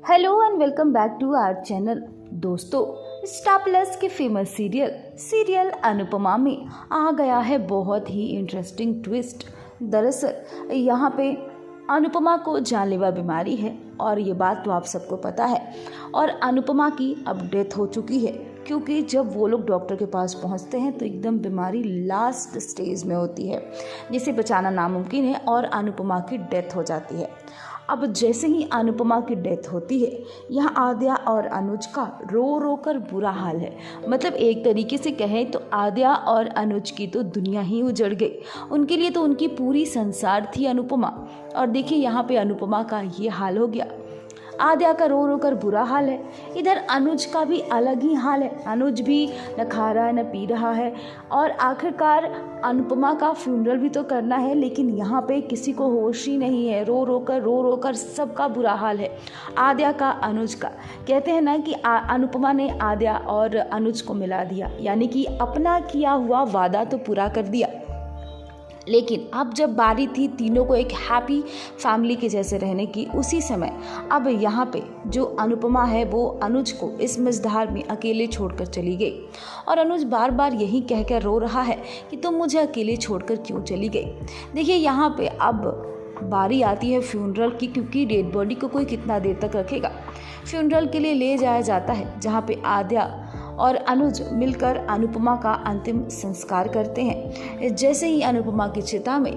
Hello and welcome back to our channel. दोस्तों, Star Plus के famous serial Anupama में आ गया है बहुत ही इंटरेस्टिंग ट्विस्ट। दरअसल यहाँ पे अनुपमा को जानलेवा बीमारी है और ये बात तो आप सबको पता है। और अनुपमा की अब डेथ हो चुकी है, क्योंकि जब वो लोग डॉक्टर के पास पहुंचते हैं तो एकदम बीमारी लास्ट स्टेज में होती है, जिसे बचाना नामुमकिन है और अनुपमा की डेथ हो जाती है। अब जैसे ही अनुपमा की डेथ होती है, यहाँ आद्या और अनुज का रो रो कर बुरा हाल है। मतलब एक तरीके से कहें तो आद्या और अनुज की तो दुनिया ही उजड़ गई। उनके लिए तो उनकी पूरी संसार थी अनुपमा, और देखिए यहाँ पे अनुपमा का ये हाल हो गया। आद्या का रो रो कर बुरा हाल है, इधर अनुज का भी अलग ही हाल है। अनुज भी न खा रहा है न पी रहा है, और आखिरकार अनुपमा का फ्यूनरल भी तो करना है, लेकिन यहाँ पे किसी को होश ही नहीं है। रो रो कर सबका बुरा हाल है, आद्या का, अनुज का। कहते हैं ना कि अनुपमा ने आद्या और अनुज को मिला दिया, यानी कि अपना किया हुआ वादा तो पूरा कर दिया। लेकिन अब जब बारी थी तीनों को एक हैप्पी फैमिली के जैसे रहने की, उसी समय अब यहाँ पे जो अनुपमा है वो अनुज को इस मझधार में अकेले छोड़कर चली गई। और अनुज बार बार यही कहकर रो रहा है कि तुम मुझे अकेले छोड़कर क्यों चली गई। देखिए यहाँ पे अब बारी आती है फ्यूनरल की, क्योंकि डेड बॉडी को कोई कितना देर तक रखेगा। फ्यूनरल के लिए ले जाया जाता है, जहाँ पे आद्या और अनुज मिलकर अनुपमा का अंतिम संस्कार करते हैं। जैसे ही अनुपमा की चिता में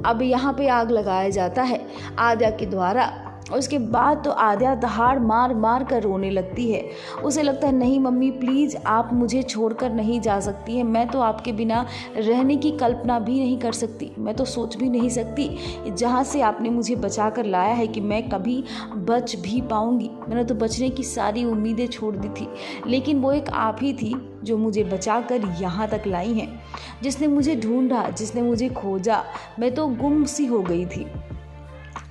अब यहाँ पे आग लगाया जाता है आद्या के द्वारा, उसके बाद तो आद्या दहाड़ मार मार कर रोने लगती है। उसे लगता है नहीं मम्मी प्लीज़, आप मुझे छोड़कर नहीं जा सकती हैं। मैं तो आपके बिना रहने की कल्पना भी नहीं कर सकती, मैं तो सोच भी नहीं सकती जहाँ से आपने मुझे बचा कर लाया है कि मैं कभी बच भी पाऊँगी। मैंने तो बचने की सारी उम्मीदें छोड़ दी थी, लेकिन वो एक आप ही थी जो मुझे बचा कर यहाँ तक लाई हैं, जिसने मुझे ढूंढा, जिसने मुझे खोजा। मैं तो गुम सी हो गई थी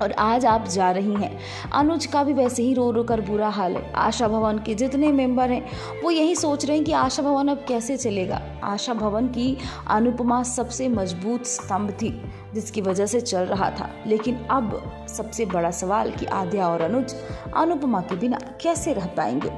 और आज आप जा रही हैं। अनुज का भी वैसे ही रो रो कर बुरा हाल है। आशा भवन के जितने मेंबर हैं वो यही सोच रहे हैं कि आशा भवन अब कैसे चलेगा। आशा भवन की अनुपमा सबसे मजबूत स्तंभ थी, जिसकी वजह से चल रहा था। लेकिन अब सबसे बड़ा सवाल कि आद्या और अनुज अनुपमा के बिना कैसे रह पाएंगे।